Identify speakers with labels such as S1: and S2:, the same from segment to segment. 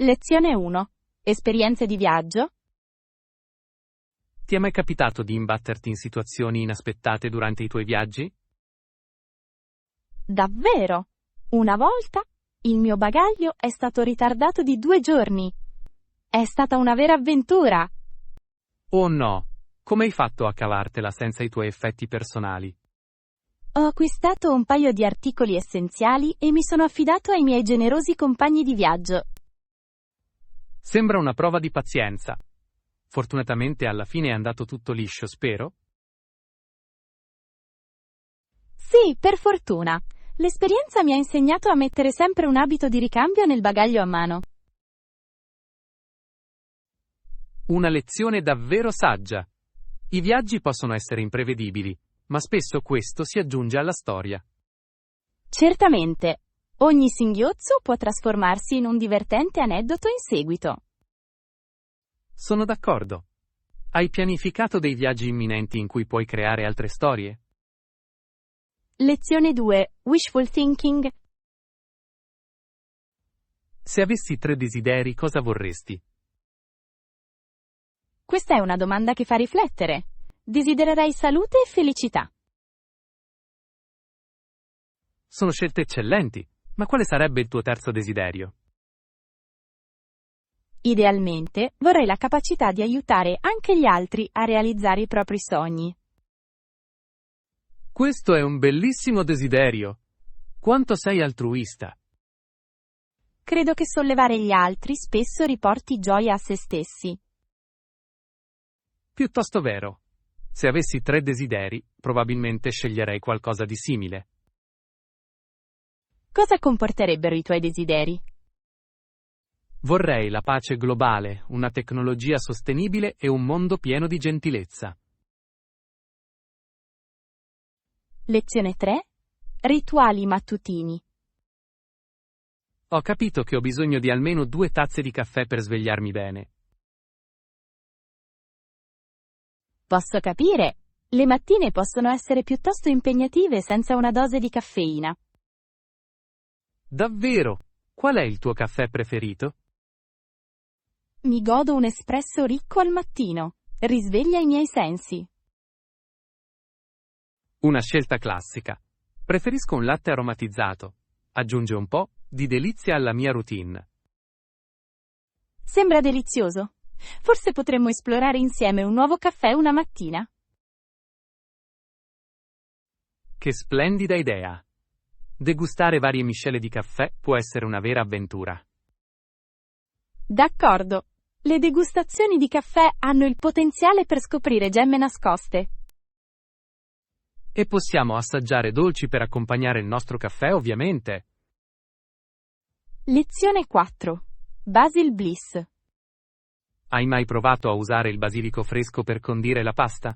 S1: Lezione 1. Esperienze di viaggio?
S2: Ti è mai capitato di imbatterti in situazioni inaspettate durante i tuoi viaggi?
S1: Davvero? Una volta il mio bagaglio è stato ritardato di 2 giorni. È stata una vera avventura.
S2: Oh no! Come hai fatto a cavartela senza i tuoi effetti personali?
S1: Ho acquistato un paio di articoli essenziali e mi sono affidato ai miei generosi compagni di viaggio.
S2: Sembra una prova di pazienza. Fortunatamente alla fine è andato tutto liscio, spero?
S1: Sì, per fortuna. L'esperienza mi ha insegnato a mettere sempre un abito di ricambio nel bagaglio a mano.
S2: Una lezione davvero saggia. I viaggi possono essere imprevedibili, ma spesso questo si aggiunge alla storia.
S1: Certamente. Ogni singhiozzo può trasformarsi in un divertente aneddoto in seguito.
S2: Sono d'accordo. Hai pianificato dei viaggi imminenti in cui puoi creare altre storie?
S1: Lezione 2. Wishful thinking.
S2: Se avessi 3 desideri, cosa vorresti?
S1: Questa è una domanda che fa riflettere. Desidererei salute e felicità.
S2: Sono scelte eccellenti, ma quale sarebbe il tuo terzo desiderio?
S1: Idealmente, vorrei la capacità di aiutare anche gli altri a realizzare i propri sogni.
S2: Questo è un bellissimo desiderio. Quanto sei altruista.
S1: Credo che sollevare gli altri spesso riporti gioia a se stessi.
S2: Piuttosto vero. Se avessi 3 desideri, probabilmente sceglierei qualcosa di simile.
S1: Cosa comporterebbero i tuoi desideri?
S2: Vorrei la pace globale, una tecnologia sostenibile e un mondo pieno di gentilezza.
S1: Lezione 3. Rituali mattutini.
S2: Ho capito che ho bisogno di almeno 2 tazze di caffè per svegliarmi bene.
S1: Posso capire. Le mattine possono essere piuttosto impegnative senza una dose di caffeina.
S2: Davvero? Qual è il tuo caffè preferito?
S1: Mi godo un espresso ricco al mattino. Risveglia i miei sensi.
S2: Una scelta classica. Preferisco un latte aromatizzato. Aggiunge un po' di delizia alla mia routine.
S1: Sembra delizioso. Forse potremmo esplorare insieme un nuovo caffè una mattina.
S2: Che splendida idea! Degustare varie miscele di caffè può essere una vera avventura.
S1: D'accordo. Le degustazioni di caffè hanno il potenziale per scoprire gemme nascoste.
S2: E possiamo assaggiare dolci per accompagnare il nostro caffè, ovviamente.
S1: Lezione 4. Basil Bliss.
S2: Hai mai provato a usare il basilico fresco per condire la pasta?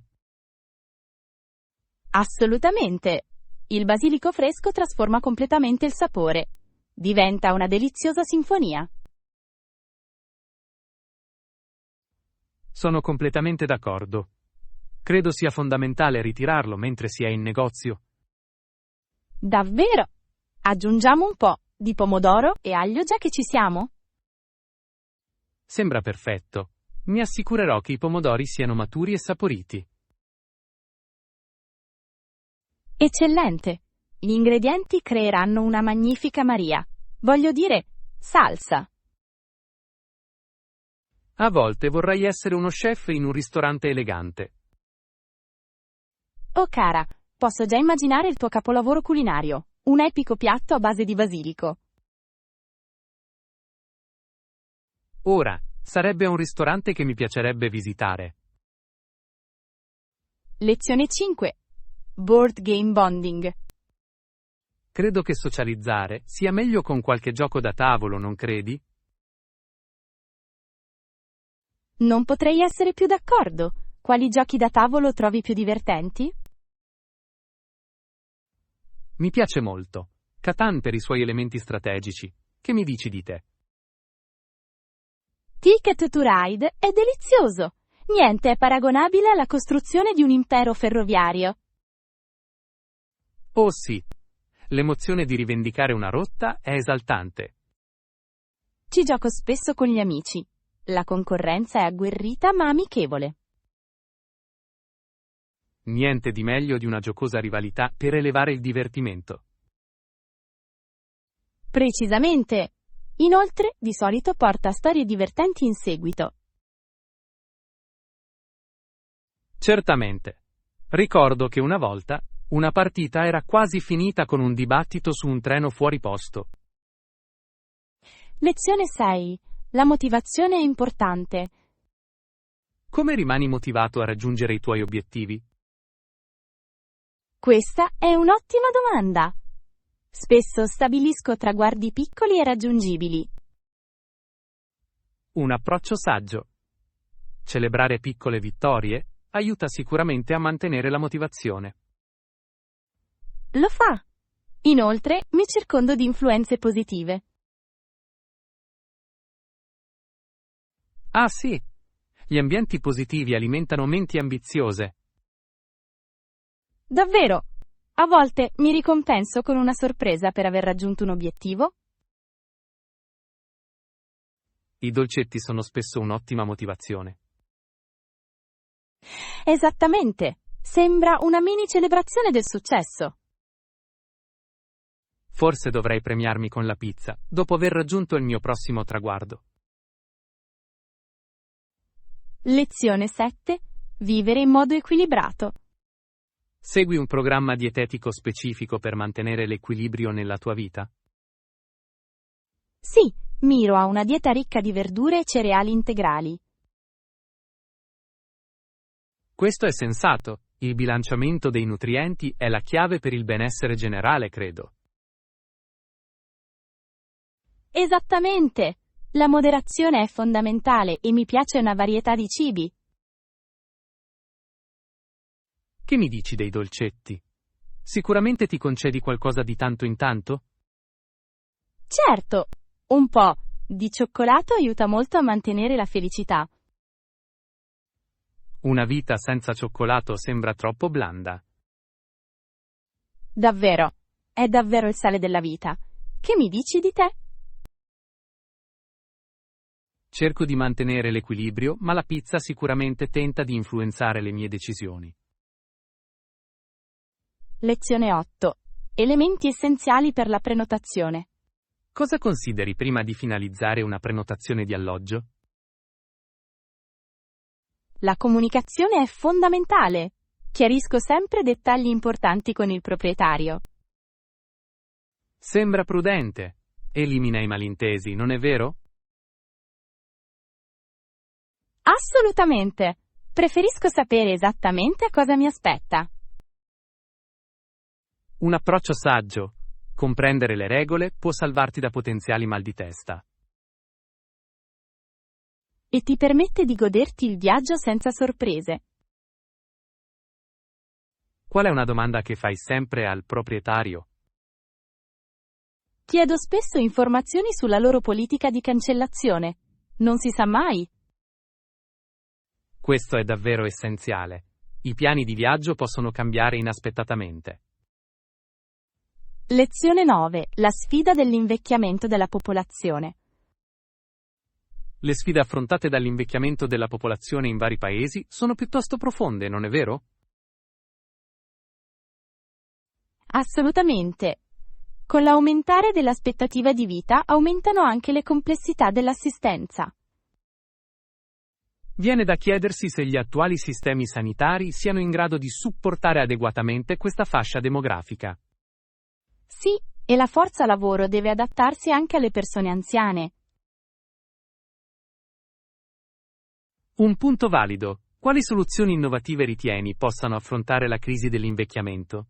S1: Assolutamente. Il basilico fresco trasforma completamente il sapore. Diventa una deliziosa sinfonia.
S2: Sono completamente d'accordo. Credo sia fondamentale ritirarlo mentre si è in negozio.
S1: Davvero? Aggiungiamo un po' di pomodoro e aglio già che ci siamo?
S2: Sembra perfetto. Mi assicurerò che i pomodori siano maturi e saporiti.
S1: Eccellente. Gli ingredienti creeranno una magnifica Maria. Voglio dire, salsa.
S2: A volte vorrei essere uno chef in un ristorante elegante.
S1: Oh cara, posso già immaginare il tuo capolavoro culinario. Un epico piatto a base di basilico.
S2: Ora, sarebbe un ristorante che mi piacerebbe visitare.
S1: Lezione 5. Board game bonding.
S2: Credo che socializzare sia meglio con qualche gioco da tavolo, non credi?
S1: Non potrei essere più d'accordo. Quali giochi da tavolo trovi più divertenti?
S2: Mi piace molto. Catan per i suoi elementi strategici. Che mi dici di te?
S1: Ticket to Ride è delizioso. Niente è paragonabile alla costruzione di un impero ferroviario.
S2: Oh sì. L'emozione di rivendicare una rotta è esaltante.
S1: Ci gioco spesso con gli amici. La concorrenza è agguerrita ma amichevole.
S2: Niente di meglio di una giocosa rivalità per elevare il divertimento.
S1: Precisamente. Inoltre, di solito porta a storie divertenti in seguito.
S2: Certamente. Ricordo che una volta, una partita era quasi finita con un dibattito su un treno fuori posto.
S1: Lezione 6. La motivazione è importante.
S2: Come rimani motivato a raggiungere i tuoi obiettivi?
S1: Questa è un'ottima domanda. Spesso stabilisco traguardi piccoli e raggiungibili.
S2: Un approccio saggio. Celebrare piccole vittorie aiuta sicuramente a mantenere la motivazione.
S1: Lo fa. Inoltre, mi circondo di influenze positive.
S2: Ah sì, gli ambienti positivi alimentano menti ambiziose.
S1: Davvero. A volte mi ricompenso con una sorpresa per aver raggiunto un obiettivo.
S2: I dolcetti sono spesso un'ottima motivazione.
S1: Esattamente. Sembra una mini celebrazione del successo.
S2: Forse dovrei premiarmi con la pizza, dopo aver raggiunto il mio prossimo traguardo.
S1: Lezione 7. Vivere in modo equilibrato.
S2: Segui un programma dietetico specifico per mantenere l'equilibrio nella tua vita?
S1: Sì, miro a una dieta ricca di verdure e cereali integrali.
S2: Questo è sensato. Il bilanciamento dei nutrienti è la chiave per il benessere generale, credo.
S1: Esattamente. La moderazione è fondamentale e mi piace una varietà di cibi.
S2: Che mi dici dei dolcetti? Sicuramente ti concedi qualcosa di tanto in tanto?
S1: Certo, un po' di cioccolato aiuta molto a mantenere la felicità.
S2: Una vita senza cioccolato sembra troppo blanda.
S1: Davvero, è davvero il sale della vita. Che mi dici di te?
S2: Cerco di mantenere l'equilibrio, ma la pizza sicuramente tenta di influenzare le mie decisioni.
S1: Lezione 8. Elementi essenziali per la prenotazione.
S2: Cosa consideri prima di finalizzare una prenotazione di alloggio?
S1: La comunicazione è fondamentale. Chiarisco sempre dettagli importanti con il proprietario.
S2: Sembra prudente. Elimina i malintesi, non è vero?
S1: Assolutamente. Preferisco sapere esattamente cosa mi aspetta.
S2: Un approccio saggio. Comprendere le regole può salvarti da potenziali mal di testa.
S1: E ti permette di goderti il viaggio senza sorprese.
S2: Qual è una domanda che fai sempre al proprietario?
S1: Chiedo spesso informazioni sulla loro politica di cancellazione. Non si sa mai.
S2: Questo è davvero essenziale. I piani di viaggio possono cambiare inaspettatamente.
S1: Lezione 9. La sfida dell'invecchiamento della popolazione.
S2: Le sfide affrontate dall'invecchiamento della popolazione in vari paesi sono piuttosto profonde, non è vero?
S1: Assolutamente. Con l'aumentare dell'aspettativa di vita aumentano anche le complessità dell'assistenza.
S2: Viene da chiedersi se gli attuali sistemi sanitari siano in grado di supportare adeguatamente questa fascia demografica.
S1: Sì, e la forza lavoro deve adattarsi anche alle persone anziane.
S2: Un punto valido. Quali soluzioni innovative ritieni possano affrontare la crisi dell'invecchiamento?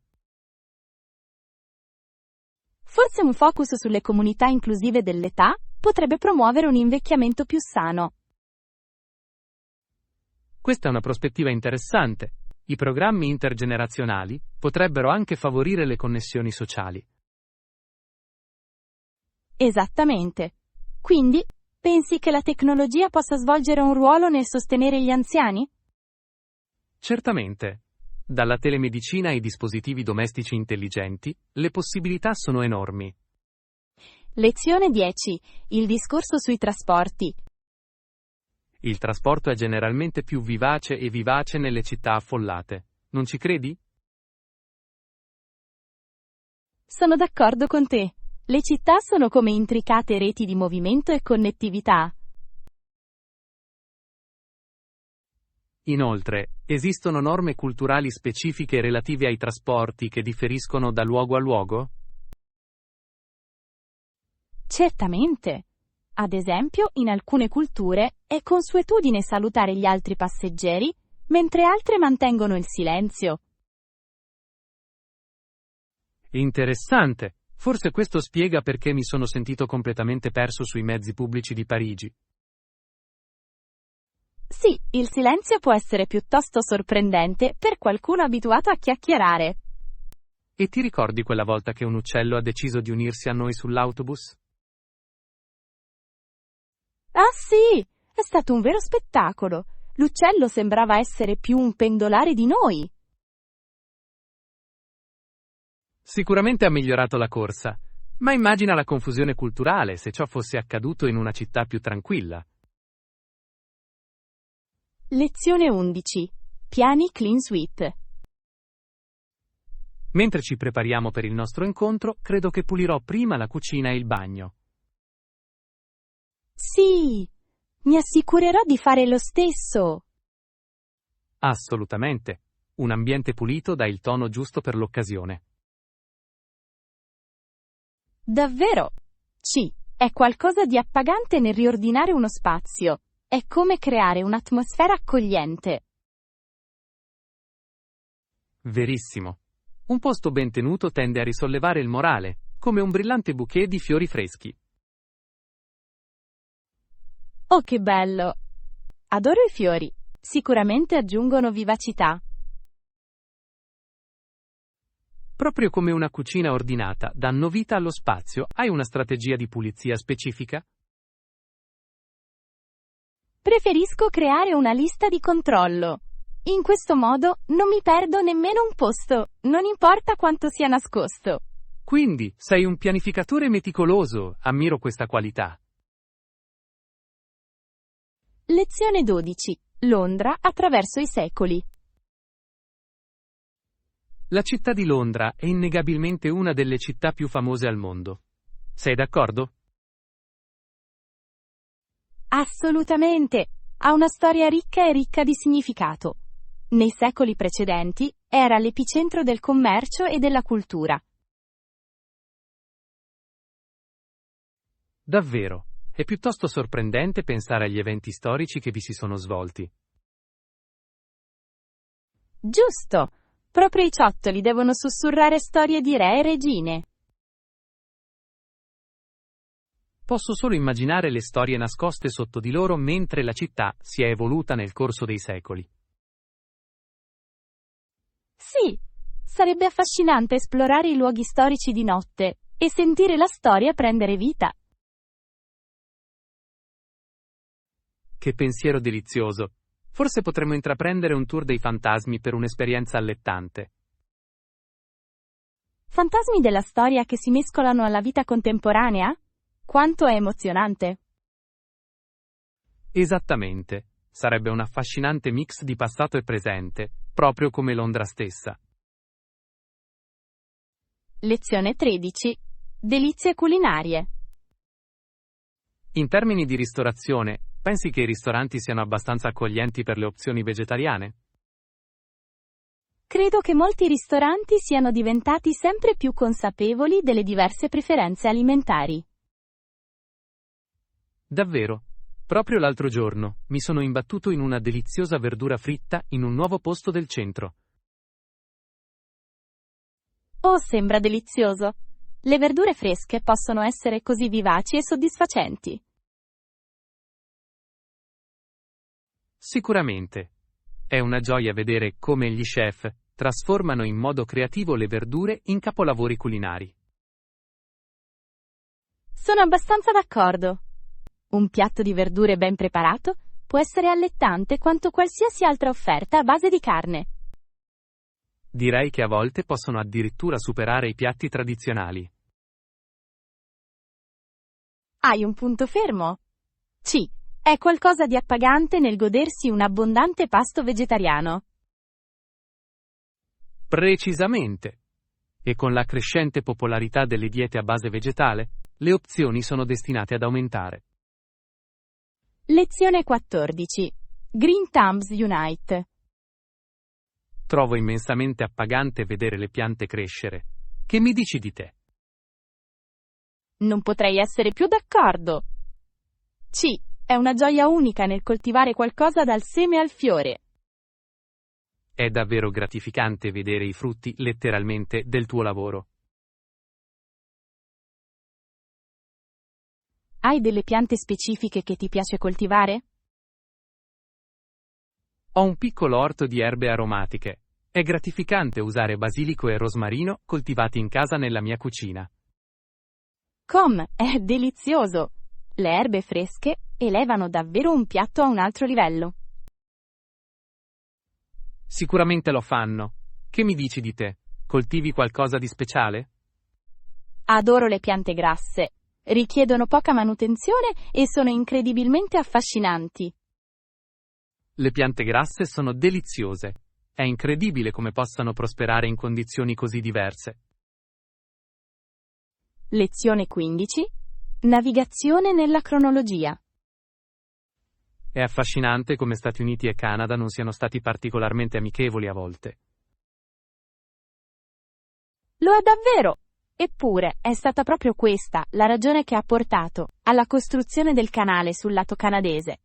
S1: Forse un focus sulle comunità inclusive dell'età potrebbe promuovere un invecchiamento più sano.
S2: Questa è una prospettiva interessante. I programmi intergenerazionali potrebbero anche favorire le connessioni sociali.
S1: Esattamente. Quindi, pensi che la tecnologia possa svolgere un ruolo nel sostenere gli anziani?
S2: Certamente. Dalla telemedicina ai dispositivi domestici intelligenti, le possibilità sono enormi.
S1: Lezione 10. Il discorso sui trasporti.
S2: Il trasporto è generalmente più vivace e vivace nelle città affollate. Non ci credi?
S1: Sono d'accordo con te. Le città sono come intricate reti di movimento e connettività.
S2: Inoltre, esistono norme culturali specifiche relative ai trasporti che differiscono da luogo a luogo?
S1: Certamente. Ad esempio, in alcune culture è consuetudine salutare gli altri passeggeri, mentre altre mantengono il silenzio.
S2: Interessante. Forse questo spiega perché mi sono sentito completamente perso sui mezzi pubblici di Parigi.
S1: Sì, il silenzio può essere piuttosto sorprendente per qualcuno abituato a chiacchierare.
S2: E ti ricordi quella volta che un uccello ha deciso di unirsi a noi sull'autobus?
S1: Ah sì, è stato un vero spettacolo. L'uccello sembrava essere più un pendolare di noi.
S2: Sicuramente ha migliorato la corsa, ma immagina la confusione culturale se ciò fosse accaduto in una città più tranquilla.
S1: Lezione 11. Piani clean sweep.
S2: Mentre ci prepariamo per il nostro incontro, credo che pulirò prima la cucina e il bagno.
S1: Sì, mi assicurerò di fare lo stesso.
S2: Assolutamente. Un ambiente pulito dà il tono giusto per l'occasione.
S1: Davvero? Sì, è qualcosa di appagante nel riordinare uno spazio. È come creare un'atmosfera accogliente.
S2: Verissimo. Un posto ben tenuto tende a risollevare il morale, come un brillante bouquet di fiori freschi.
S1: Oh, che bello! Adoro i fiori. Sicuramente aggiungono vivacità.
S2: Proprio come una cucina ordinata, danno vita allo spazio. Hai una strategia di pulizia specifica?
S1: Preferisco creare una lista di controllo. In questo modo non mi perdo nemmeno un posto, non importa quanto sia nascosto.
S2: Quindi, sei un pianificatore meticoloso. Ammiro questa qualità.
S1: Lezione 12. Londra attraverso i secoli.
S2: La città di Londra è innegabilmente una delle città più famose al mondo. Sei d'accordo?
S1: Assolutamente. Ha una storia ricca e ricca di significato. Nei secoli precedenti, era l'epicentro del commercio e della cultura.
S2: Davvero. È piuttosto sorprendente pensare agli eventi storici che vi si sono svolti.
S1: Giusto. Proprio i ciottoli devono sussurrare storie di re e regine.
S2: Posso solo immaginare le storie nascoste sotto di loro mentre la città si è evoluta nel corso dei secoli.
S1: Sì, sarebbe affascinante esplorare i luoghi storici di notte e sentire la storia prendere vita.
S2: Che pensiero delizioso! Forse potremmo intraprendere un tour dei fantasmi per un'esperienza allettante.
S1: Fantasmi della storia che si mescolano alla vita contemporanea? Quanto è emozionante!
S2: Esattamente. Sarebbe un affascinante mix di passato e presente, proprio come Londra stessa.
S1: Lezione 13. Delizie culinarie.
S2: In termini di ristorazione, pensi che i ristoranti siano abbastanza accoglienti per le opzioni vegetariane?
S1: Credo che molti ristoranti siano diventati sempre più consapevoli delle diverse preferenze alimentari.
S2: Davvero? Proprio l'altro giorno, mi sono imbattuto in una deliziosa verdura fritta in un nuovo posto del centro.
S1: Oh, sembra delizioso! Le verdure fresche possono essere così vivaci e soddisfacenti.
S2: Sicuramente. È una gioia vedere come gli chef trasformano in modo creativo le verdure in capolavori culinari.
S1: Sono abbastanza d'accordo. Un piatto di verdure ben preparato può essere allettante quanto qualsiasi altra offerta a base di carne.
S2: Direi che a volte possono addirittura superare i piatti tradizionali.
S1: Hai un punto fermo? C. È qualcosa di appagante nel godersi un abbondante pasto vegetariano.
S2: Precisamente. E con la crescente popolarità delle diete a base vegetale, le opzioni sono destinate ad aumentare.
S1: Lezione 14. Green Thumbs Unite.
S2: Trovo immensamente appagante vedere le piante crescere. Che mi dici di te?
S1: Non potrei essere più d'accordo. C. È una gioia unica nel coltivare qualcosa dal seme al fiore.
S2: È davvero gratificante vedere i frutti, letteralmente, del tuo lavoro.
S1: Hai delle piante specifiche che ti piace coltivare?
S2: Ho un piccolo orto di erbe aromatiche. È gratificante usare basilico e rosmarino coltivati in casa nella mia cucina.
S1: È delizioso! Le erbe fresche elevano davvero un piatto a un altro livello.
S2: Sicuramente lo fanno. Che mi dici di te? Coltivi qualcosa di speciale?
S1: Adoro le piante grasse. Richiedono poca manutenzione e sono incredibilmente affascinanti.
S2: Le piante grasse sono deliziose. È incredibile come possano prosperare in condizioni così diverse.
S1: Lezione 15. Navigazione nella cronologia.
S2: È affascinante come Stati Uniti e Canada non siano stati particolarmente amichevoli a volte.
S1: Lo è davvero! Eppure, è stata proprio questa la ragione che ha portato alla costruzione del canale sul lato canadese.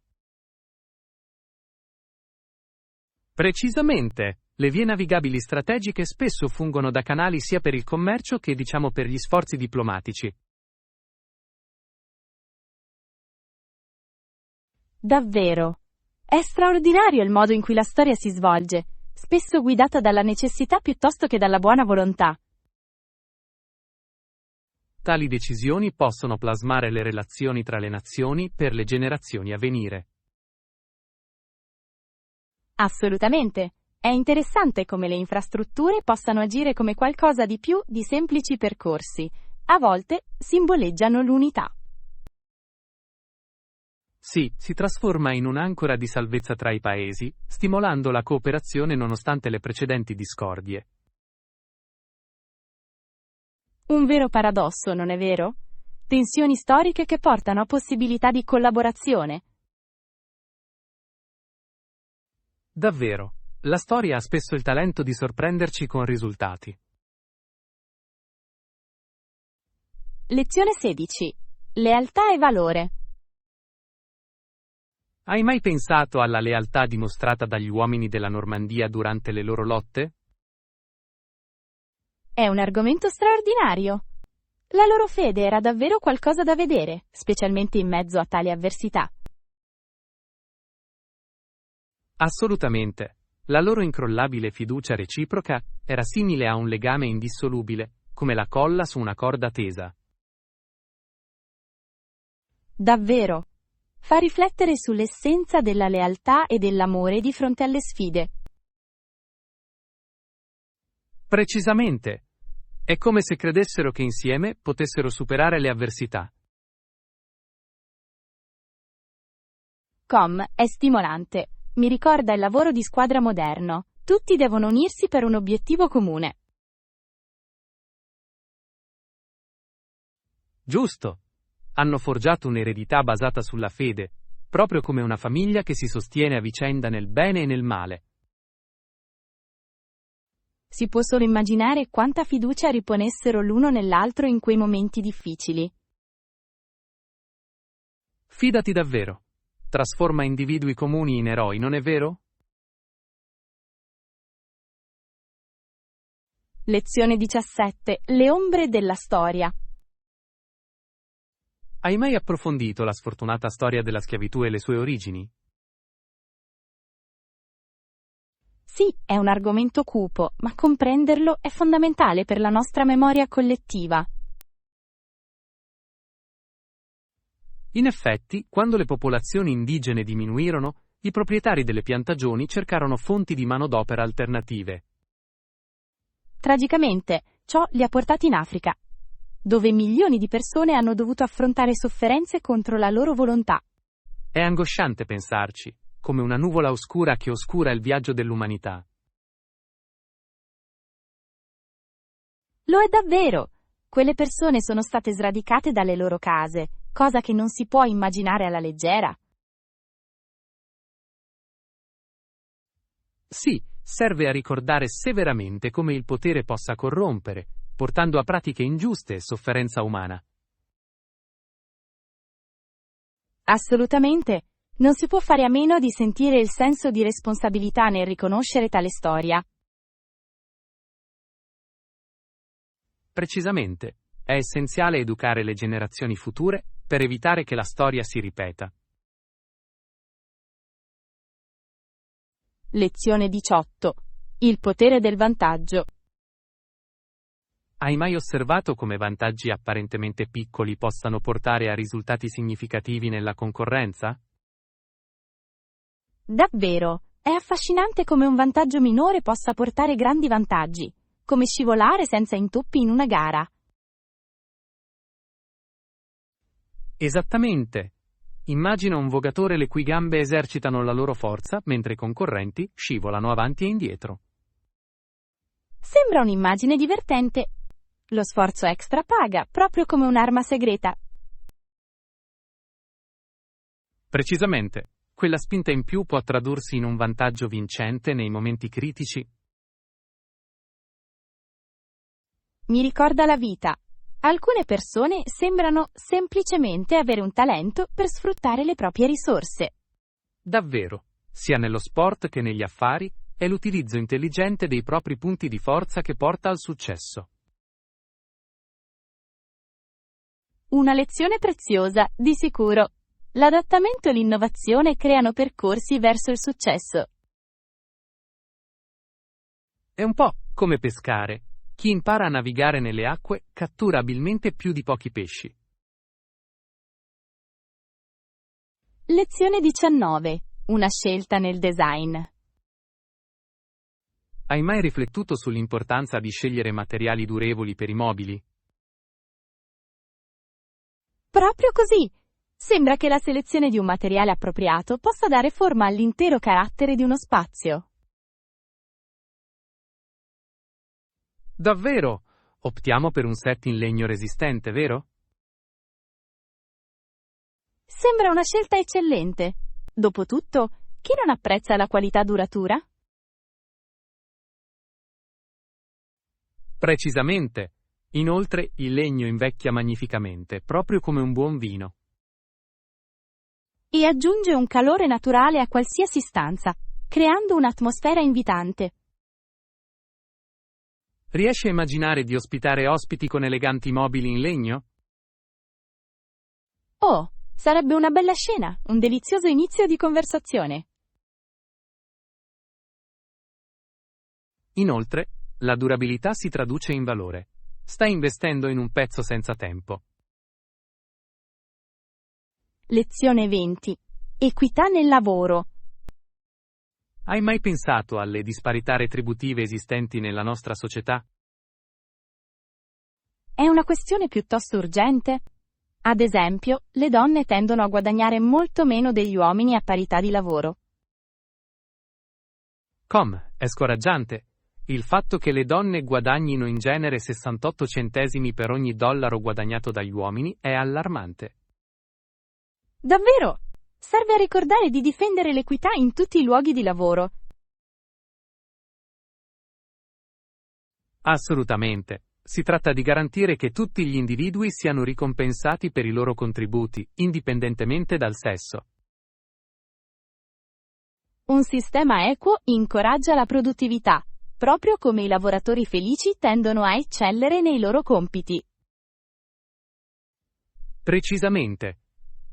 S2: Precisamente, le vie navigabili strategiche spesso fungono da canali sia per il commercio che per gli sforzi diplomatici.
S1: Davvero. È straordinario il modo in cui la storia si svolge, spesso guidata dalla necessità piuttosto che dalla buona volontà.
S2: Tali decisioni possono plasmare le relazioni tra le nazioni per le generazioni a venire.
S1: Assolutamente. È interessante come le infrastrutture possano agire come qualcosa di più di semplici percorsi. A volte simboleggiano l'unità.
S2: Sì, si trasforma in un'ancora di salvezza tra i paesi, stimolando la cooperazione nonostante le precedenti discordie.
S1: Un vero paradosso, non è vero? Tensioni storiche che portano a possibilità di collaborazione.
S2: Davvero, la storia ha spesso il talento di sorprenderci con risultati.
S1: Lezione 16. Lealtà e valore.
S2: Hai mai pensato alla lealtà dimostrata dagli uomini della Normandia durante le loro lotte?
S1: È un argomento straordinario. La loro fede era davvero qualcosa da vedere, specialmente in mezzo a tali avversità.
S2: Assolutamente. La loro incrollabile fiducia reciproca era simile a un legame indissolubile, come la colla su una corda tesa.
S1: Davvero. Fa riflettere sull'essenza della lealtà e dell'amore di fronte alle sfide.
S2: Precisamente. È come se credessero che insieme potessero superare le avversità.
S1: È stimolante. Mi ricorda il lavoro di squadra moderno. Tutti devono unirsi per un obiettivo comune.
S2: Giusto. Hanno forgiato un'eredità basata sulla fede, proprio come una famiglia che si sostiene a vicenda nel bene e nel male.
S1: Si può solo immaginare quanta fiducia riponessero l'uno nell'altro in quei momenti difficili.
S2: Fidati davvero. Trasforma individui comuni in eroi, non è vero?
S1: Lezione 17. Le ombre della storia.
S2: Hai mai approfondito la sfortunata storia della schiavitù e le sue origini?
S1: Sì, è un argomento cupo, ma comprenderlo è fondamentale per la nostra memoria collettiva.
S2: In effetti, quando le popolazioni indigene diminuirono, i proprietari delle piantagioni cercarono fonti di manodopera alternative.
S1: Tragicamente, ciò li ha portati in Africa. dove milioni di persone hanno dovuto affrontare sofferenze contro la loro volontà.
S2: È angosciante pensarci, come una nuvola oscura che oscura il viaggio dell'umanità.
S1: Lo è davvero! Quelle persone sono state sradicate dalle loro case, cosa che non si può immaginare alla leggera.
S2: Sì, serve a ricordare severamente come il potere possa corrompere, portando a pratiche ingiuste e sofferenza umana.
S1: Assolutamente. Non si può fare a meno di sentire il senso di responsabilità nel riconoscere tale storia.
S2: Precisamente, è essenziale educare le generazioni future per evitare che la storia si ripeta.
S1: Lezione 18. Il potere del vantaggio.
S2: Hai mai osservato come vantaggi apparentemente piccoli possano portare a risultati significativi nella concorrenza?
S1: Davvero, è affascinante come un vantaggio minore possa portare grandi vantaggi, come scivolare senza intoppi in una gara.
S2: Esattamente. Immagina un vogatore le cui gambe esercitano la loro forza mentre i concorrenti scivolano avanti e indietro.
S1: Sembra un'immagine divertente. Lo sforzo extra paga, proprio come un'arma segreta.
S2: Precisamente, quella spinta in più può tradursi in un vantaggio vincente nei momenti critici.
S1: Mi ricorda la vita. Alcune persone sembrano semplicemente avere un talento per sfruttare le proprie risorse.
S2: Davvero, sia nello sport che negli affari, è l'utilizzo intelligente dei propri punti di forza che porta al successo.
S1: Una lezione preziosa, di sicuro. L'adattamento e l'innovazione creano percorsi verso il successo.
S2: È un po' come pescare. Chi impara a navigare nelle acque cattura abilmente più di pochi pesci.
S1: Lezione 19. Una scelta nel design.
S2: Hai mai riflettuto sull'importanza di scegliere materiali durevoli per i mobili?
S1: Proprio così. Sembra che la selezione di un materiale appropriato possa dare forma all'intero carattere di uno spazio.
S2: Davvero? Optiamo per un set in legno resistente, vero?
S1: Sembra una scelta eccellente. Dopotutto, chi non apprezza la qualità duratura?
S2: Precisamente. Inoltre, il legno invecchia magnificamente, proprio come un buon vino.
S1: E aggiunge un calore naturale a qualsiasi stanza, creando un'atmosfera invitante.
S2: Riesci a immaginare di ospitare ospiti con eleganti mobili in legno?
S1: Oh, sarebbe una bella scena, un delizioso inizio di conversazione.
S2: Inoltre, la durabilità si traduce in valore. Stai investendo in un pezzo senza tempo.
S1: Lezione 20. Equità nel lavoro.
S2: Hai mai pensato alle disparità retributive esistenti nella nostra società?
S1: È una questione piuttosto urgente. Ad esempio, le donne tendono a guadagnare molto meno degli uomini a parità di lavoro.
S2: È scoraggiante. Il fatto che le donne guadagnino in genere 68 centesimi per ogni dollaro guadagnato dagli uomini è allarmante.
S1: Davvero? Serve a ricordare di difendere l'equità in tutti i luoghi di lavoro.
S2: Assolutamente. Si tratta di garantire che tutti gli individui siano ricompensati per i loro contributi, indipendentemente dal sesso.
S1: Un sistema equo incoraggia la produttività, proprio come i lavoratori felici tendono a eccellere nei loro compiti.
S2: Precisamente.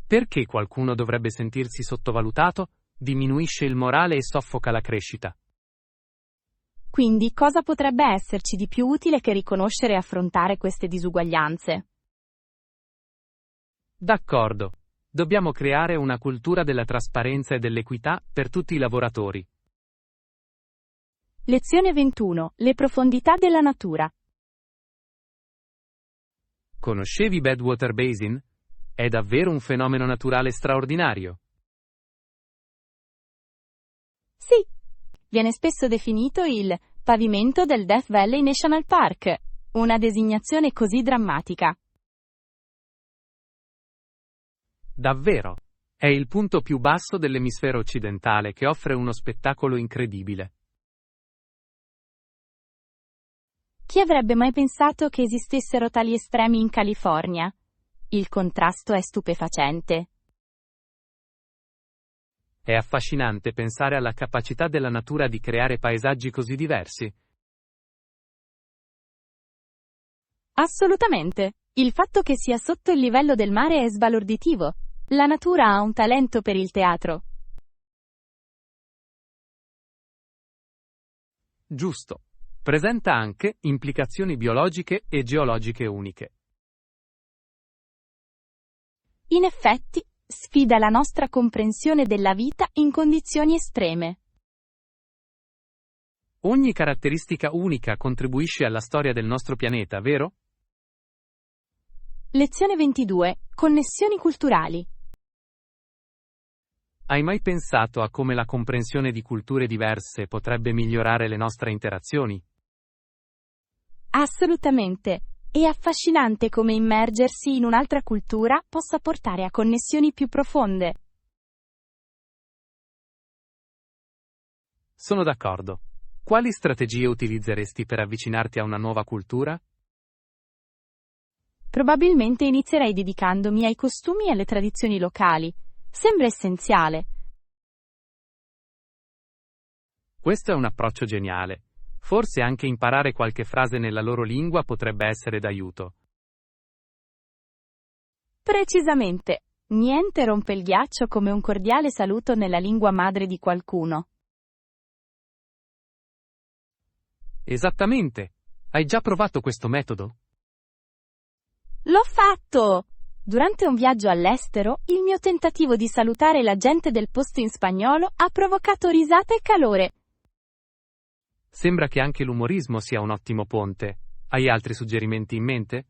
S2: Perché qualcuno dovrebbe sentirsi sottovalutato? Diminuisce il morale e soffoca la crescita.
S1: Quindi cosa potrebbe esserci di più utile che riconoscere e affrontare queste disuguaglianze?
S2: D'accordo. Dobbiamo creare una cultura della trasparenza e dell'equità per tutti i lavoratori.
S1: Lezione 21. Le profondità della natura.
S2: Conoscevi Badwater Basin? È davvero un fenomeno naturale straordinario.
S1: Sì, viene spesso definito il pavimento del Death Valley National Park, una designazione così drammatica.
S2: Davvero. È il punto più basso dell'emisfero occidentale che offre uno spettacolo incredibile.
S1: Chi avrebbe mai pensato che esistessero tali estremi in California? Il contrasto è stupefacente.
S2: È affascinante pensare alla capacità della natura di creare paesaggi così diversi.
S1: Assolutamente. Il fatto che sia sotto il livello del mare è sbalorditivo. La natura ha un talento per il teatro.
S2: Giusto. Presenta anche implicazioni biologiche e geologiche uniche.
S1: In effetti, sfida la nostra comprensione della vita in condizioni estreme.
S2: Ogni caratteristica unica contribuisce alla storia del nostro pianeta, vero?
S1: Lezione 22. Connessioni culturali.
S2: Hai mai pensato a come la comprensione di culture diverse potrebbe migliorare le nostre interazioni?
S1: Assolutamente. È affascinante come immergersi in un'altra cultura possa portare a connessioni più profonde.
S2: Sono d'accordo. Quali strategie utilizzeresti per avvicinarti a una nuova cultura?
S1: Probabilmente inizierei dedicandomi ai costumi e alle tradizioni locali. Sembra essenziale.
S2: Questo è un approccio geniale. Forse anche imparare qualche frase nella loro lingua potrebbe essere d'aiuto.
S1: Precisamente. Niente rompe il ghiaccio come un cordiale saluto nella lingua madre di qualcuno.
S2: Esattamente. Hai già provato questo metodo?
S1: L'ho fatto! Durante un viaggio all'estero, il mio tentativo di salutare la gente del posto in spagnolo ha provocato risate e calore.
S2: Sembra che anche l'umorismo sia un ottimo ponte. Hai altri suggerimenti in mente?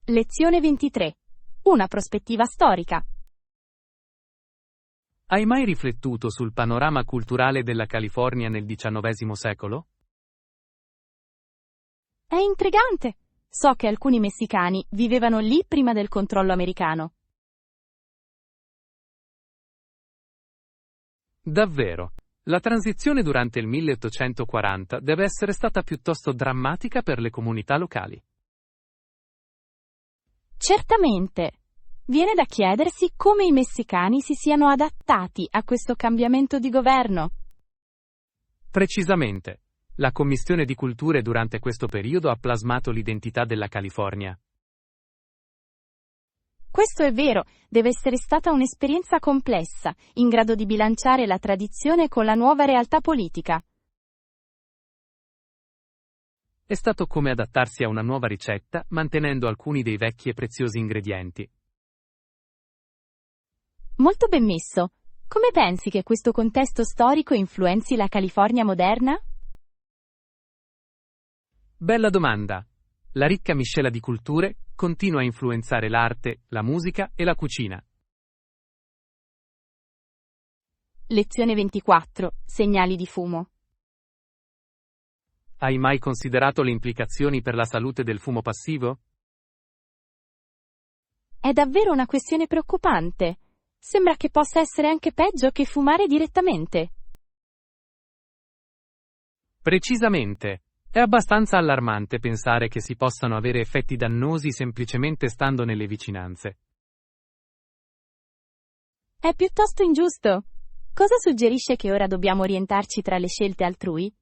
S1: Lezione 23. Una prospettiva storica.
S2: Hai mai riflettuto sul panorama culturale della California nel XIX secolo?
S1: È intrigante. So che alcuni messicani vivevano lì prima del controllo americano.
S2: Davvero. La transizione durante il 1840 deve essere stata piuttosto drammatica per le comunità locali.
S1: Certamente. Viene da chiedersi come i messicani si siano adattati a questo cambiamento di governo.
S2: Precisamente. La commistione di culture durante questo periodo ha plasmato l'identità della California.
S1: Questo è vero, deve essere stata un'esperienza complessa, in grado di bilanciare la tradizione con la nuova realtà politica.
S2: È stato come adattarsi a una nuova ricetta, mantenendo alcuni dei vecchi e preziosi ingredienti.
S1: Molto ben messo. Come pensi che questo contesto storico influenzi la California moderna?
S2: Bella domanda. La ricca miscela di culture continua a influenzare l'arte, la musica e la cucina.
S1: Lezione 24. Segnali di fumo.
S2: Hai mai considerato le implicazioni per la salute del fumo passivo?
S1: È davvero una questione preoccupante. Sembra che possa essere anche peggio che fumare direttamente.
S2: Precisamente. È abbastanza allarmante pensare che si possano avere effetti dannosi semplicemente stando nelle vicinanze.
S1: È piuttosto ingiusto. Cosa suggerisce che ora dobbiamo orientarci tra le scelte altrui?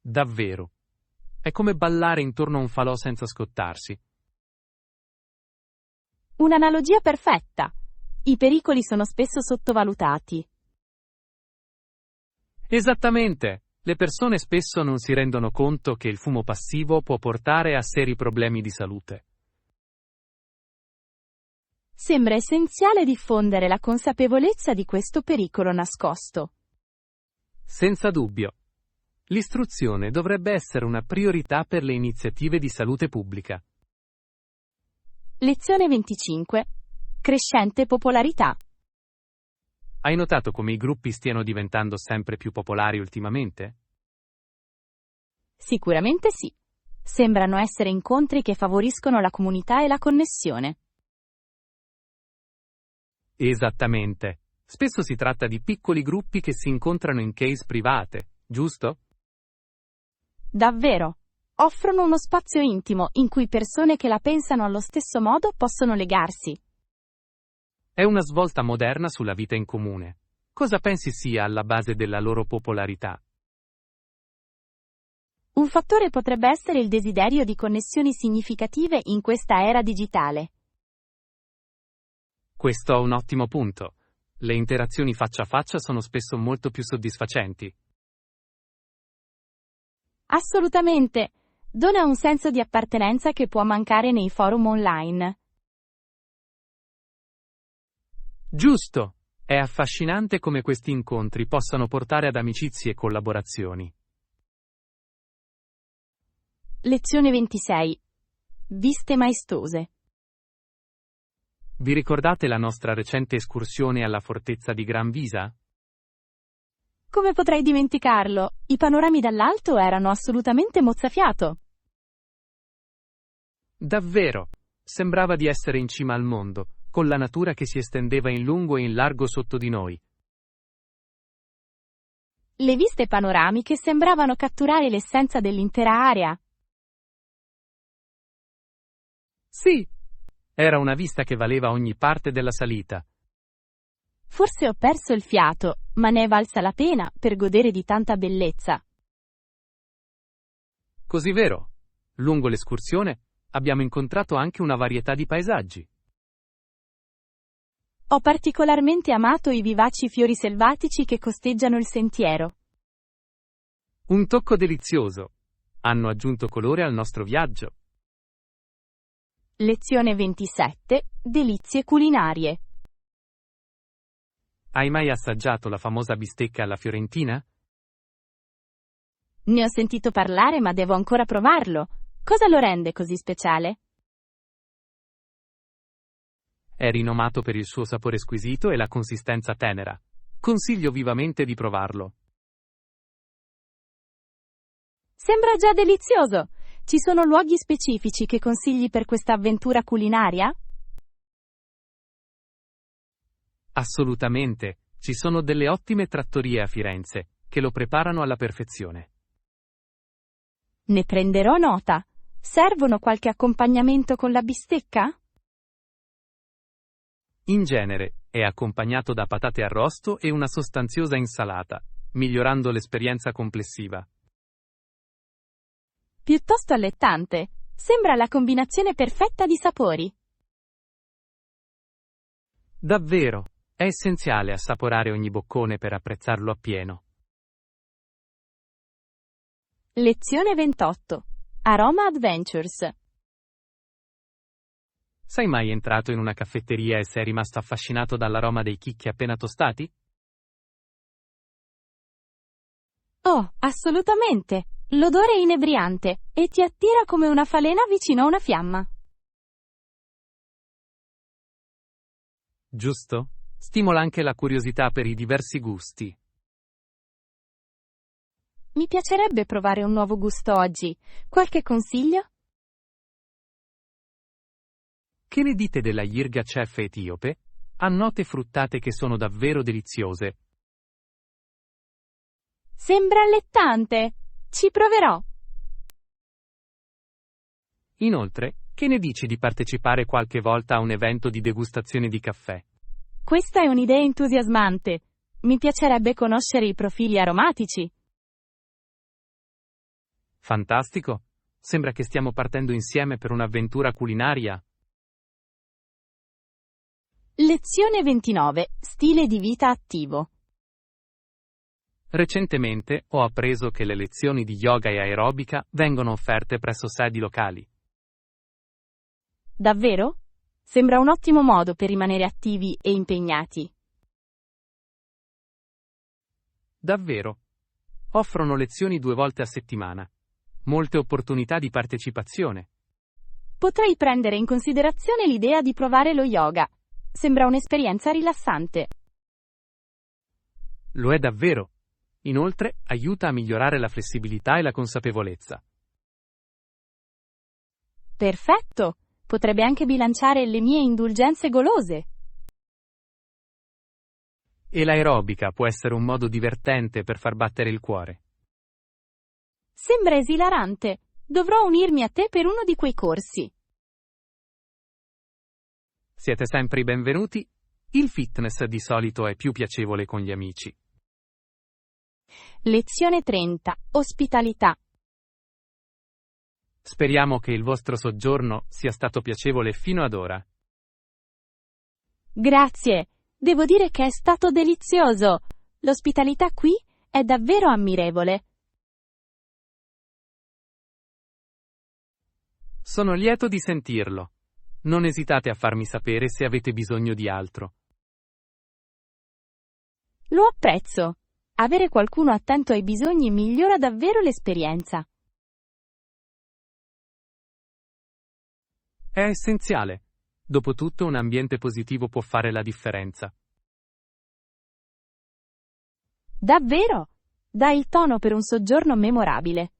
S2: Davvero. È come ballare intorno a un falò senza scottarsi.
S1: Un'analogia perfetta. I pericoli sono spesso sottovalutati.
S2: Esattamente. Le persone spesso non si rendono conto che il fumo passivo può portare a seri problemi di salute.
S1: Sembra essenziale diffondere la consapevolezza di questo pericolo nascosto.
S2: Senza dubbio. L'istruzione dovrebbe essere una priorità per le iniziative di salute pubblica.
S1: Lezione 25. Crescente popolarità.
S2: Hai notato come i gruppi stiano diventando sempre più popolari ultimamente?
S1: Sicuramente sì. Sembrano essere incontri che favoriscono la comunità e la connessione.
S2: Esattamente. Spesso si tratta di piccoli gruppi che si incontrano in case private, giusto?
S1: Davvero. Offrono uno spazio intimo in cui persone che la pensano allo stesso modo possono legarsi.
S2: È una svolta moderna sulla vita in comune. Cosa pensi sia alla base della loro popolarità?
S1: Un fattore potrebbe essere il desiderio di connessioni significative in questa era digitale.
S2: Questo è un ottimo punto. Le interazioni faccia a faccia sono spesso molto più soddisfacenti.
S1: Assolutamente. Dona un senso di appartenenza che può mancare nei forum online.
S2: Giusto! È affascinante come questi incontri possano portare ad amicizie e collaborazioni.
S1: Lezione 26. Viste maestose.
S2: Vi ricordate la nostra recente escursione alla fortezza di Gran Visa?
S1: Come potrei dimenticarlo? I panorami dall'alto erano assolutamente mozzafiato.
S2: Davvero! Sembrava di essere in cima al mondo, con la natura che si estendeva in lungo e in largo sotto di noi.
S1: Le viste panoramiche sembravano catturare l'essenza dell'intera area.
S2: Sì! Era una vista che valeva ogni parte della salita.
S1: Forse ho perso il fiato, ma ne è valsa la pena per godere di tanta bellezza.
S2: Così vero. Lungo l'escursione abbiamo incontrato anche una varietà di paesaggi.
S1: Ho particolarmente amato i vivaci fiori selvatici che costeggiano il sentiero.
S2: Un tocco delizioso. Hanno aggiunto colore al nostro viaggio.
S1: Lezione 27. Delizie culinarie.
S2: Hai mai assaggiato la famosa bistecca alla fiorentina?
S1: Ne ho sentito parlare ma devo ancora provarlo. Cosa lo rende così speciale?
S2: È rinomato per il suo sapore squisito e la consistenza tenera. Consiglio vivamente di provarlo.
S1: Sembra già delizioso. Ci sono luoghi specifici che consigli per questa avventura culinaria?
S2: Assolutamente. Ci sono delle ottime trattorie a Firenze, che lo preparano alla perfezione.
S1: Ne prenderò nota. Servono qualche accompagnamento con la bistecca?
S2: In genere, è accompagnato da patate arrosto e una sostanziosa insalata, migliorando l'esperienza complessiva.
S1: Piuttosto allettante. Sembra la combinazione perfetta di sapori.
S2: Davvero, è essenziale assaporare ogni boccone per apprezzarlo appieno.
S1: Lezione 28. Aroma Adventures.
S2: Sei mai entrato in una caffetteria e sei rimasto affascinato dall'aroma dei chicchi appena tostati?
S1: Oh, assolutamente. L'odore è inebriante e ti attira come una falena vicino a una fiamma.
S2: Giusto? Stimola anche la curiosità per i diversi gusti.
S1: Mi piacerebbe provare un nuovo gusto oggi. Qualche consiglio?
S2: Che ne dite della Yirga Chef etiope? Ha note fruttate che sono davvero deliziose.
S1: Sembra allettante. Ci proverò.
S2: Inoltre, che ne dici di partecipare qualche volta a un evento di degustazione di caffè?
S1: Questa è un'idea entusiasmante. Mi piacerebbe conoscere i profili aromatici.
S2: Fantastico! Sembra che stiamo partendo insieme per un'avventura culinaria.
S1: Lezione 29. Stile di vita attivo.
S2: Recentemente ho appreso che le lezioni di yoga e aerobica vengono offerte presso sedi locali.
S1: Davvero? Sembra un ottimo modo per rimanere attivi e impegnati.
S2: Davvero. Offrono lezioni 2 volte a settimana. Molte opportunità di partecipazione.
S1: Potrei prendere in considerazione l'idea di provare lo yoga. Sembra un'esperienza rilassante.
S2: Lo è davvero. Inoltre, aiuta a migliorare la flessibilità e la consapevolezza.
S1: Perfetto! Potrebbe anche bilanciare le mie indulgenze golose.
S2: E l'aerobica può essere un modo divertente per far battere il cuore.
S1: Sembra esilarante. Dovrò unirmi a te per uno di quei corsi.
S2: Siete sempre i benvenuti. Il fitness di solito è più piacevole con gli amici.
S1: Lezione 30. Ospitalità.
S2: Speriamo che il vostro soggiorno sia stato piacevole fino ad ora.
S1: Grazie. Devo dire che è stato delizioso. L'ospitalità qui è davvero ammirevole.
S2: Sono lieto di sentirlo. Non esitate a farmi sapere se avete bisogno di altro.
S1: Lo apprezzo. Avere qualcuno attento ai bisogni migliora davvero l'esperienza.
S2: È essenziale. Dopotutto un ambiente positivo può fare la differenza.
S1: Davvero? Dà il tono per un soggiorno memorabile.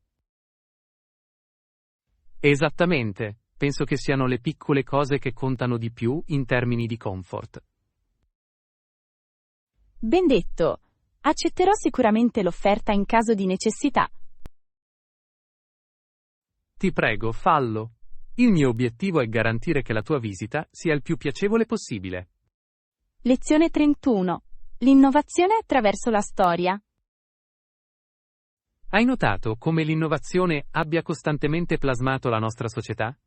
S2: Esattamente. Penso che siano le piccole cose che contano di più in termini di comfort.
S1: Ben detto. Accetterò sicuramente l'offerta in caso di necessità.
S2: Ti prego, fallo. Il mio obiettivo è garantire che la tua visita sia il più piacevole possibile.
S1: Lezione 31. L'innovazione attraverso la storia.
S2: Hai notato come l'innovazione abbia costantemente plasmato la nostra società?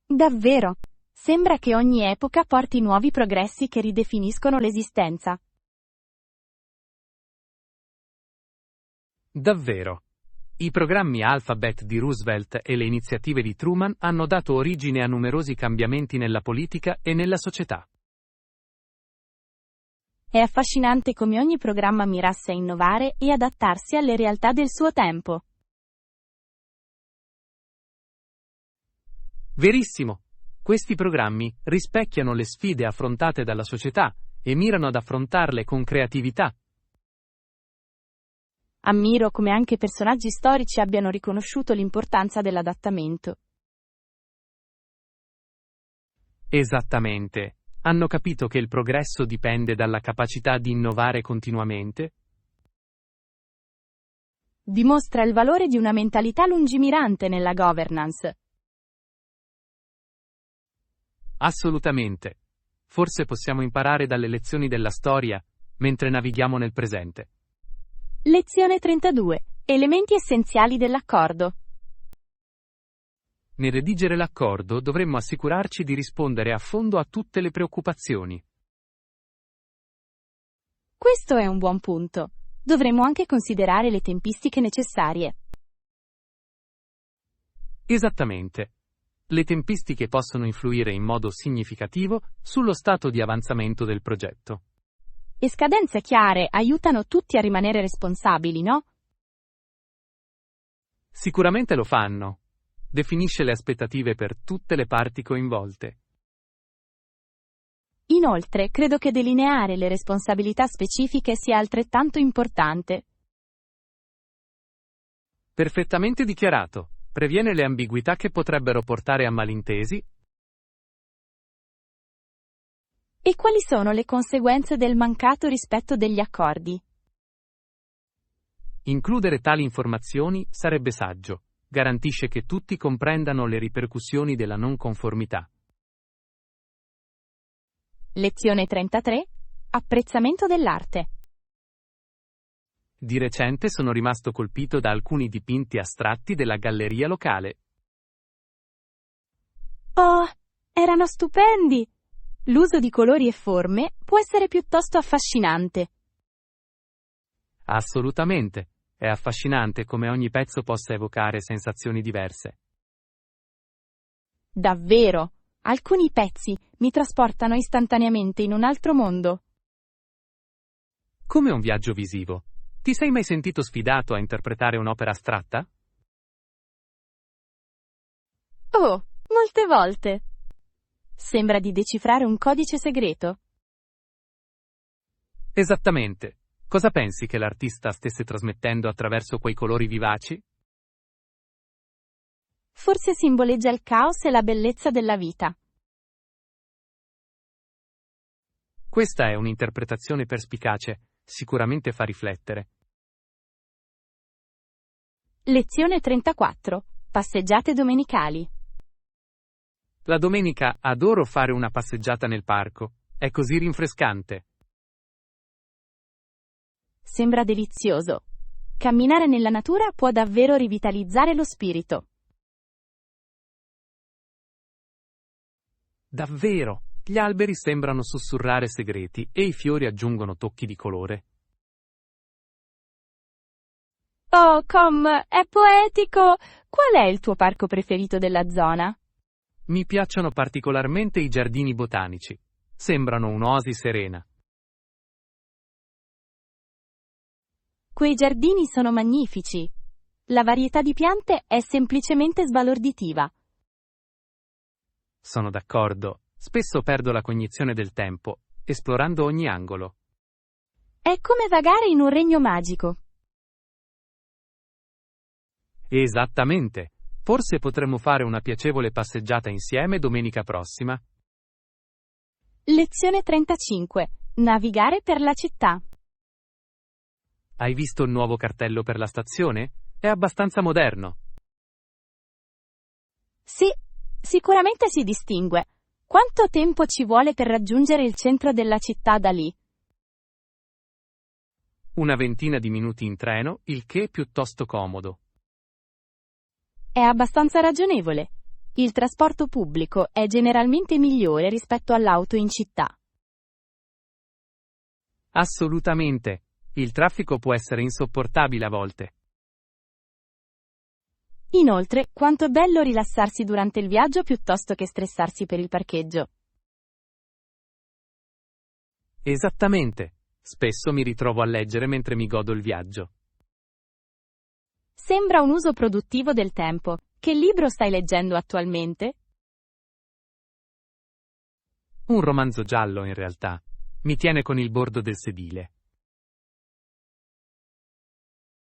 S1: Davvero. Sembra che ogni epoca porti nuovi progressi che ridefiniscono l'esistenza.
S2: Davvero. I programmi Alphabet di Roosevelt e le iniziative di Truman hanno dato origine a numerosi cambiamenti nella politica e nella società.
S1: È affascinante come ogni programma mirasse a innovare e adattarsi alle realtà del suo tempo.
S2: Verissimo. Questi programmi rispecchiano le sfide affrontate dalla società e mirano ad affrontarle con creatività.
S1: Ammiro come anche personaggi storici abbiano riconosciuto l'importanza dell'adattamento.
S2: Esattamente. Hanno capito che il progresso dipende dalla capacità di innovare continuamente?
S1: Dimostra il valore di una mentalità lungimirante nella governance.
S2: Assolutamente. Forse possiamo imparare dalle lezioni della storia, mentre navighiamo nel presente.
S1: Lezione 32. Elementi essenziali dell'accordo.
S2: Nel redigere l'accordo dovremmo assicurarci di rispondere a fondo a tutte le preoccupazioni.
S1: Questo è un buon punto. Dovremmo anche considerare le tempistiche necessarie.
S2: Esattamente. Le tempistiche possono influire in modo significativo sullo stato di avanzamento del progetto.
S1: E scadenze chiare aiutano tutti a rimanere responsabili, no?
S2: Sicuramente lo fanno. Definisce le aspettative per tutte le parti coinvolte.
S1: Inoltre, credo che delineare le responsabilità specifiche sia altrettanto importante.
S2: Perfettamente dichiarato. Previene le ambiguità che potrebbero portare a malintesi.
S1: E quali sono le conseguenze del mancato rispetto degli accordi?
S2: Includere tali informazioni sarebbe saggio. Garantisce che tutti comprendano le ripercussioni della non conformità.
S1: Lezione 33. Apprezzamento dell'arte.
S2: Di recente sono rimasto colpito da alcuni dipinti astratti della galleria locale.
S1: Oh, erano stupendi! L'uso di colori e forme può essere piuttosto affascinante.
S2: Assolutamente. È affascinante come ogni pezzo possa evocare sensazioni diverse.
S1: Davvero, alcuni pezzi mi trasportano istantaneamente in un altro mondo.
S2: Come un viaggio visivo. Ti sei mai sentito sfidato a interpretare un'opera astratta?
S1: Oh, molte volte. Sembra di decifrare un codice segreto.
S2: Esattamente. Cosa pensi che l'artista stesse trasmettendo attraverso quei colori vivaci?
S1: Forse simboleggia il caos e la bellezza della vita.
S2: Questa è un'interpretazione perspicace, sicuramente fa riflettere.
S1: Lezione 34. Passeggiate domenicali.
S2: La domenica adoro fare una passeggiata nel parco. È così rinfrescante.
S1: Sembra delizioso. Camminare nella natura può davvero rivitalizzare lo spirito.
S2: Davvero, gli alberi sembrano sussurrare segreti e i fiori aggiungono tocchi di colore.
S1: Oh, è poetico! Qual è il tuo parco preferito della zona?
S2: Mi piacciono particolarmente i giardini botanici. Sembrano un'oasi serena.
S1: Quei giardini sono magnifici. La varietà di piante è semplicemente sbalorditiva.
S2: Sono d'accordo. Spesso perdo la cognizione del tempo, esplorando ogni angolo.
S1: È come vagare in un regno magico.
S2: Esattamente. Forse potremmo fare una piacevole passeggiata insieme domenica prossima.
S1: Lezione 35. Navigare per la città.
S2: Hai visto il nuovo cartello per la stazione? È abbastanza moderno.
S1: Sì, sicuramente si distingue. Quanto tempo ci vuole per raggiungere il centro della città da lì?
S2: Una ventina di minuti in treno, il che è piuttosto comodo.
S1: È abbastanza ragionevole. Il trasporto pubblico è generalmente migliore rispetto all'auto in città.
S2: Assolutamente. Il traffico può essere insopportabile a volte.
S1: Inoltre, quanto è bello rilassarsi durante il viaggio piuttosto che stressarsi per il parcheggio.
S2: Esattamente. Spesso mi ritrovo a leggere mentre mi godo il viaggio.
S1: Sembra un uso produttivo del tempo. Che libro stai leggendo attualmente?
S2: Un romanzo giallo, in realtà. Mi tiene con il bordo del sedile.